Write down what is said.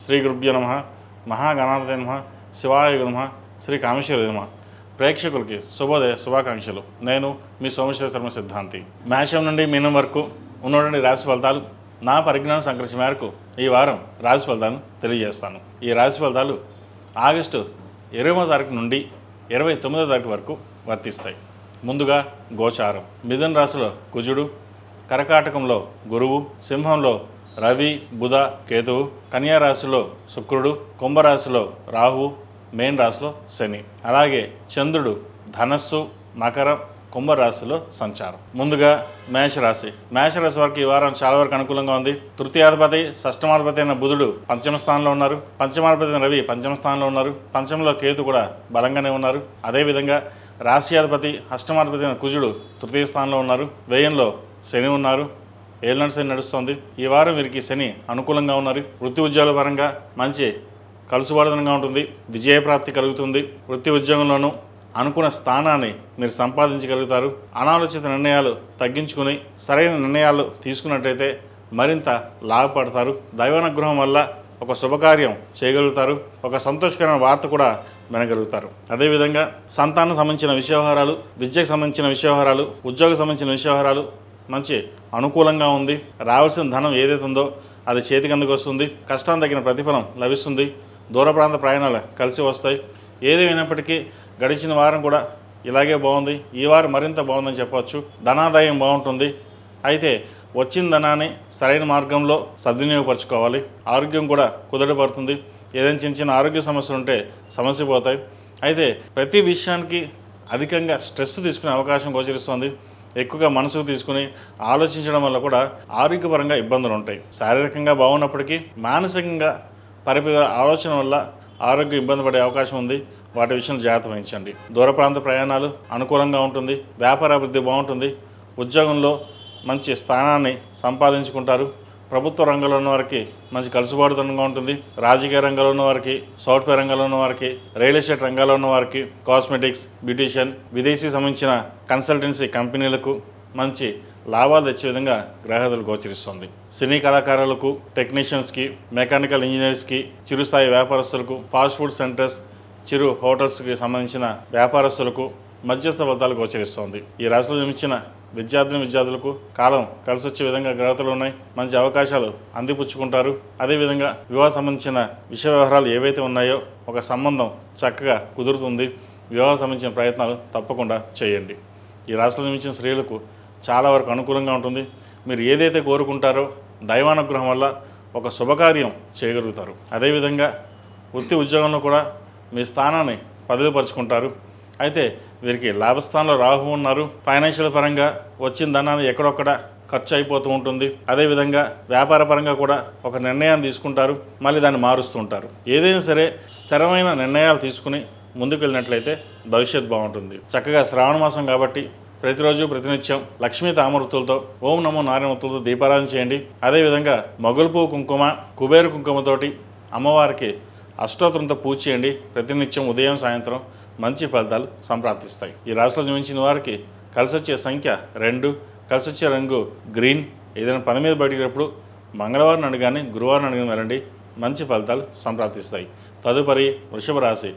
శ్రీ గురుభ్యో నమః. మహాగణాధిపతయే నమః. శివాయ నమః. శ్రీ కామేశ్వరాయ నమః. ప్రేక్షకులకి శుభోదయ శుభాకాంక్షలు. నేను మీ సోమేశ్వర శర్మ సిద్ధాంతి. మేషం నుండి మీనం వరకు ఉన్నటువంటి రాశి ఫలితాలు నా పరిజ్ఞానం సంకరించిన మేరకు ఈ వారం రాశి ఫలితాలను తెలియజేస్తాను. ఈ రాశి ఫలితాలు ఆగస్టు 20వ తారీఖు నుండి 29వ తారీఖు వరకు వర్తిస్తాయి. ముందుగా గోచారం. మిథున రాశిలో కుజుడు, కర్కాటకంలో గురువు, సింహంలో రవి, బుధ, కేతువు, కన్యా రాశిలో శుక్రుడు, కుంభరాశిలో రాహువు, మేన్ రాశిలో శని. అలాగే చంద్రుడు ధనస్సు, మకర, కుంభరాశిలో సంచారం. ముందుగా మేషరాశి. మేషరాశి వారికి ఈ వారం చాలా వరకు అనుకూలంగా ఉంది. తృతీయాధిపతి, షష్టమాధిపతి అయిన బుధుడు పంచమ స్థానంలో ఉన్నారు. పంచమాధిపతి అయిన రవి పంచమ స్థానంలో ఉన్నారు. పంచమంలో కేతు కూడా బలంగానే ఉన్నారు. అదేవిధంగా రాశ్యాధిపతి, అష్టమాధిపతి అయిన కుజుడు తృతీయ స్థానంలో ఉన్నారు. వ్యయంలో శని ఉన్నారు. ఏళ్ళనాటి శని నడుస్తుంది. ఈ వారం వీరికి శని అనుకూలంగా ఉన్నారు. వృత్తి ఉద్యోగాల పరంగా మంచి కలుసుబాటుదనంగా ఉంటుంది. విజయప్రాప్తి కలుగుతుంది. వృత్తి ఉద్యోగంలోనూ అనుకున్న స్థానాన్ని మీరు సంపాదించగలుగుతారు. అనాలోచిత నిర్ణయాలు తగ్గించుకుని సరైన నిర్ణయాలు తీసుకున్నట్టయితే మరింత లాభపడతారు. దైవానుగ్రహం వల్ల ఒక శుభకార్యం చేయగలుగుతారు. ఒక సంతోషకరమైన వార్త కూడా వినగలుగుతారు. అదేవిధంగా సంతానం సంబంధించిన విషయవహారాలు, విద్యకు సంబంధించిన విషయవహారాలు, ఉద్యోగం సంబంధించిన విషయవహారాలు మంచి అనుకూలంగా ఉంది. రావాల్సిన ధనం ఏదైతే ఉందో అది చేతికి అందుకు వస్తుంది. కష్టానికి తగిన ప్రతిఫలం లభిస్తుంది. దూర ప్రాంత ప్రయాణాలు కలిసి వస్తాయి. ఏదేమైనప్పటికీ గడిచిన వారం కూడా ఇలాగే బాగుంది. ఈ వారం మరింత బాగుందని చెప్పవచ్చు. ధనాదాయం బాగుంటుంది. అయితే వచ్చిన ధనాన్ని సరైన మార్గంలో సద్వినియోగపరచుకోవాలి. ఆరోగ్యం కూడా కుదుటపడుతుంది. ఏదైనా చిన్న చిన్న ఆరోగ్య సమస్యలు ఉంటే సమస్య పోతాయి. అయితే ప్రతి విషయానికి అధికంగా స్ట్రెస్ తీసుకునే అవకాశం గోచరిస్తుంది. ఎక్కువగా మనసుకు తీసుకుని ఆలోచించడం వల్ల కూడా ఆరోగ్యపరంగా ఇబ్బందులు ఉంటాయి. శారీరకంగా బాగున్నప్పటికీ మానసికంగా ఆలోచన వల్ల ఆరోగ్యం ఇబ్బంది పడే అవకాశం ఉంది. వాటి విషయంలో జాగ్రత్త వహించండి. దూర ప్రాంత ప్రయాణాలు అనుకూలంగా ఉంటుంది. వ్యాపార అభివృద్ధి బాగుంటుంది. ఉద్యోగంలో మంచి స్థానాన్ని సంపాదించుకుంటారు. ప్రభుత్వ రంగంలో ఉన్న వారికి మంచి కలుసుబాటుతనంగా ఉంటుంది. రాజకీయ రంగంలో ఉన్న వారికి, సాఫ్ట్వేర్ రంగంలో ఉన్న వారికి, రియల్ ఎస్టేట్ రంగాల్లో ఉన్న వారికి, కాస్మెటిక్స్, బ్యూటీషియన్, విదేశీ సంబంధించిన కన్సల్టెన్సీ కంపెనీలకు మంచి లాభాలు తెచ్చే విధంగా గ్రహదలు గోచరిస్తుంది. సినీ కళాకారులకు, టెక్నీషియన్స్కి, మెకానికల్ ఇంజనీర్స్కి, చిరుస్థాయి వ్యాపారస్తులకు, ఫాస్ట్ ఫుడ్ సెంటర్స్, చిరు హోటల్స్కి సంబంధించిన వ్యాపారస్తులకు మధ్యస్థ ఫలితాలు గోచరిస్తోంది. ఈ రాశిలో జన్మించిన విద్యార్థులకు కాలం కలిసి వచ్చే విధంగా గ్రహతలు ఉన్నాయి. మంచి అవకాశాలు అందిపుచ్చుకుంటారు. అదేవిధంగా వివాహ సంబంధించిన విషయ వ్యవహారాలు ఏవైతే ఉన్నాయో ఒక సంబంధం చక్కగా కుదురుతుంది. వివాహ సంబంధించిన ప్రయత్నాలు తప్పకుండా చేయండి. ఈ రాశిలో జన్మించిన స్త్రీలకు చాలా వరకు అనుకూలంగా ఉంటుంది. మీరు ఏదైతే కోరుకుంటారో దైవానుగ్రహం వల్ల ఒక శుభకార్యం చేయగలుగుతారు. అదేవిధంగా వృత్తి ఉద్యోగంలో కూడా మీ స్థానాన్ని పదిలిపరుచుకుంటారు. అయితే వీరికి లాభస్థానంలో రాహు ఉన్నారు. ఫైనాన్షియల్ పరంగా వచ్చిన ధనాన్ని ఎక్కడొక్కడ ఖర్చు అయిపోతూ ఉంటుంది. అదేవిధంగా వ్యాపార పరంగా కూడా ఒక నిర్ణయాన్ని తీసుకుంటారు, మళ్ళీ దాన్ని మారుస్తూ ఉంటారు. ఏదైనా సరే స్థిరమైన నిర్ణయాలు తీసుకుని ముందుకు వెళ్ళినట్లయితే భవిష్యత్ బాగుంటుంది. చక్కగా శ్రావణ మాసం కాబట్టి ప్రతిరోజు ప్రతినిత్యం లక్ష్మీ తామరతులతో, ఓం నమో నారాయణతులతో దీపారాధన చేయండి. అదేవిధంగా మొగల్పూ కుంకుమ, కుబేరు కుంకుమతోటి అమ్మవారికి అష్టోత్తరంతో పూజ చేయండి. ప్రతినిత్యం ఉదయం సాయంత్రం మంచి ఫలితాలు సంప్రాప్తిస్తాయి. ఈ రాశిలో జన్మించిన వారికి కలిసి వచ్చే సంఖ్య 2, కలిసి వచ్చే రంగు గ్రీన్. ఏదైనా పని మీద బయటకు మంగళవారం అడగానే, గురువారం అడగానే వెళ్ళండి. మంచి ఫలితాలు సంప్రాప్తిస్తాయి. తదుపరి వృషభ రాశి.